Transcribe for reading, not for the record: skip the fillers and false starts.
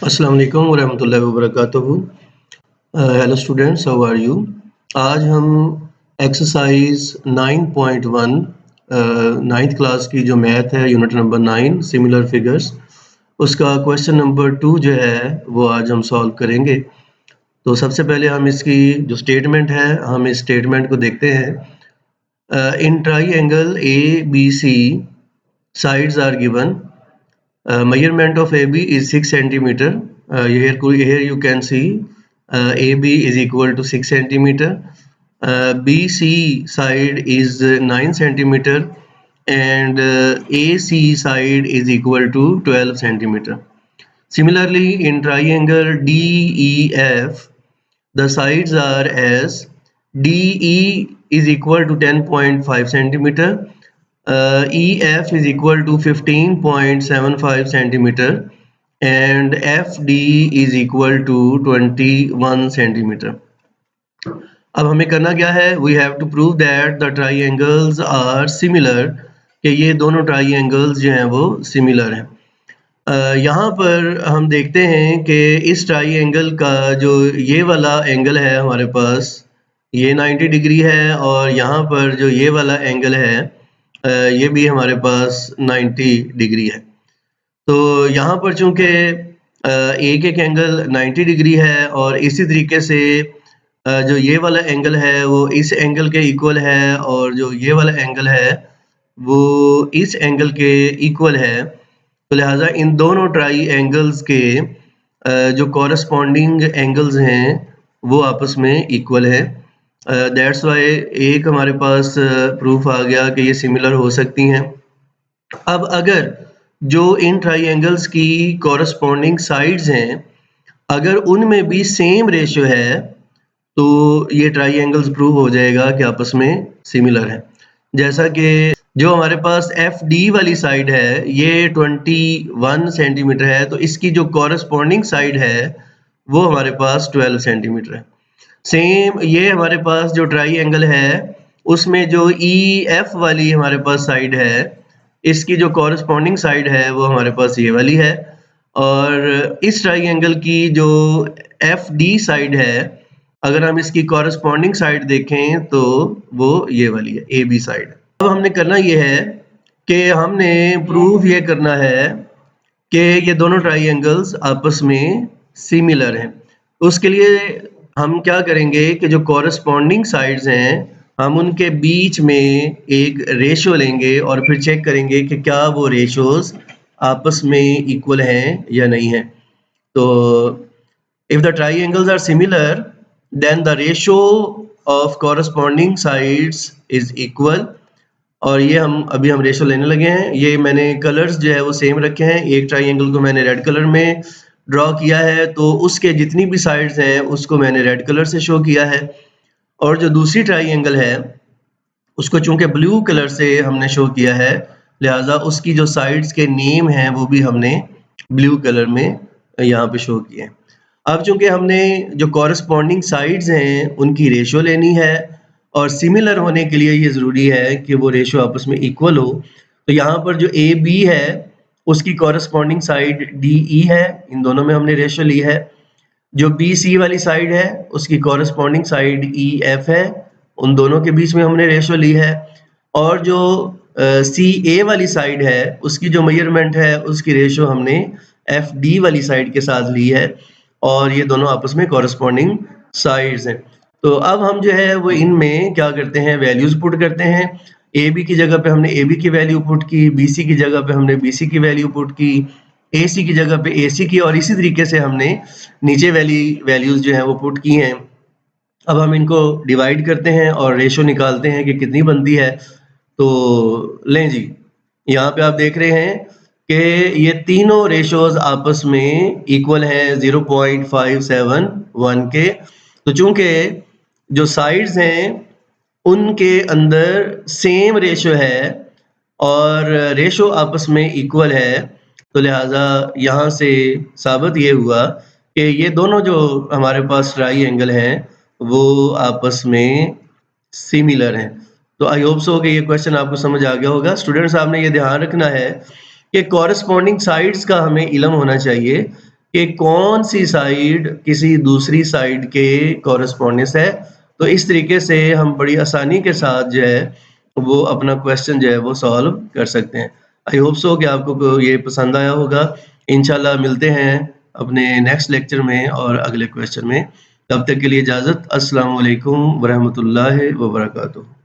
अस्सलाम वालेकुम वरहमतुल्लाहि वबरकातुहू। Hello students, how are you? आज हम एक्सरसाइज 9.1 9th क्लास की जो मैथ है यूनिट नंबर 9 सिमिलर फिगर्स उसका क्वेश्चन नंबर 2 जो है वो आज हम सॉल्व करेंगे। तो सबसे पहले हम इसकी जो स्टेटमेंट है हम इस स्टेटमेंट को देखते हैं। इन triangle ABC sides are given. Measurement of AB is 6 centimeter. Here you can see AB is equal to 6 centimeter. BC side is 9 centimeter and AC side is equal to 12 centimeter. Similarly, in triangle DEF, the sides are as DE is equal to 10.5 centimeter. EF is equal to 15.75 centimeter and FD is equal to 21 centimeter. अब हमें करना क्या है? We have to prove that the triangles are similar, कि ये दोनों triangles जो हैं वो similar हैं। यहाँ पर हम देखते हैं कि इस triangle का जो ये वाला एंगल है हमारे पास ये 90 डिग्री है और यहाँ पर जो ये वाला एंगल है ये भी हमारे पास 90 डिग्री है। तो यहाँ पर चूँकि एक एंगल 90 डिग्री है और इसी तरीके से जो ये वाला एंगल है वो इस एंगल के इक्वल है और जो ये वाला एंगल है वो इस एंगल के इक्वल है। तो लिहाजा इन दोनों ट्राइएंगल्स के जो कॉरस्पॉन्डिंग एंगल्स हैं वो आपस में इक्वल है। दैट्स वाई एक हमारे पास प्रूफ आ गया कि ये सिमिलर हो सकती हैं। अब अगर जो इन ट्राइएंगल्स की कॉरस्पॉन्डिंग साइड्स हैं अगर उनमें भी सेम रेशियो है तो ये ट्राइएंगल्स प्रूव हो जाएगा कि आपस में सिमिलर है। जैसा कि जो हमारे पास FD वाली साइड है ये 21 सेंटीमीटर है तो इसकी जो कॉरस्पॉन्डिंग साइड है वो हमारे पास 12 सेंटीमीटर है। सेम ये हमारे पास जो ट्राइएंगल है उसमें जो EF वाली हमारे पास साइड है इसकी जो कॉरस्पॉन्डिंग साइड है वो हमारे पास ये वाली है और इस ट्राइएंगल की जो FD साइड है अगर हम इसकी कॉरस्पॉन्डिंग साइड देखें तो वो ये वाली है AB साइड। अब हमने करना ये है कि हमने प्रूफ ये करना है कि ये दोनों ट्राइएंगल्स आपस में सिमिलर हैं। उसके लिए हम क्या करेंगे कि जो कॉरस्पॉन्डिंग साइड्स हैं हम उनके बीच में एक रेशियो लेंगे और फिर चेक करेंगे कि क्या वो रेशियोज आपस में इक्वल हैं या नहीं है। तो if the triangles are similar then the ratio of corresponding sides is equal और ये अभी हम रेशियो लेने लगे हैं। ये मैंने कलर्स जो है वो सेम रखे हैं। एक ट्राइएंगल को मैंने रेड कलर में ड्रॉ किया है तो उसके जितनी भी साइड्स हैं उसको मैंने रेड कलर से शो किया है और जो दूसरी ट्राइएंगल है उसको चूंकि ब्लू कलर से हमने शो किया है लिहाजा उसकी जो साइड्स के नेम हैं वो भी हमने ब्लू कलर में यहाँ पे शो किए हैं। अब चूंकि हमने जो कॉरस्पॉन्डिंग साइड्स हैं उनकी रेशियो लेनी है और सिमिलर होने के लिए ये ज़रूरी है कि वो रेशियो आपस में इक्वल हो। तो यहाँ पर जो AB है उसकी कॉरस्पॉन्डिंग साइड DE है, इन दोनों में हमने रेशियो ली है। जो BC वाली साइड है उसकी कॉरस्पॉन्डिंग साइड EF है, उन दोनों के बीच में हमने रेशियो ली है। और जो CA वाली साइड है उसकी जो मेजरमेंट है उसकी रेशियो हमने FD वाली साइड के साथ ली है और ये दोनों आपस में कॉरस्पॉन्डिंग साइड्स हैं। तो अब हम जो है वो इनमें क्या करते हैं वैल्यूज पुट करते हैं। AB की जगह पे हमने AB की वैल्यू पुट की, BC की जगह पे हमने BC की वैल्यू पुट की, AC की जगह पे AC की और इसी तरीके से हमने नीचे वैल्यूज जो है वो पुट की हैं। अब हम इनको डिवाइड करते हैं और रेशियो निकालते हैं कि कितनी बनती है। तो लें जी, यहाँ पे आप देख रहे हैं कि ये तीनों रेशियोज आपस में इक्वल हैं 0.571 के। तो चूंकि जो साइड्स हैं उनके अंदर सेम रेशियो है और रेशियो आपस में इक्वल है तो लिहाजा यहाँ से साबित ये हुआ कि ये दोनों जो हमारे पास ट्राइएंगल हैं वो आपस में सिमिलर हैं। तो आई होप सो कि ये क्वेश्चन आपको समझ आ गया होगा। स्टूडेंट्स आपने ये ध्यान रखना है कि कॉरस्पॉन्डिंग साइड्स का हमें इल्म होना चाहिए कि कौन सी साइड किसी दूसरी साइड के कॉरेस्पॉन्डेंस है। तो इस तरीके से हम बड़ी आसानी के साथ जो है वो अपना क्वेश्चन जो है वो सॉल्व कर सकते हैं। आई होप सो कि आपको ये पसंद आया होगा। इंशाल्लाह मिलते हैं अपने नेक्स्ट लेक्चर में और अगले क्वेश्चन में। तब तक के लिए इजाज़त। अस्सलाम वालेकुम व रहमतुल्लाहि व बरकातुहू।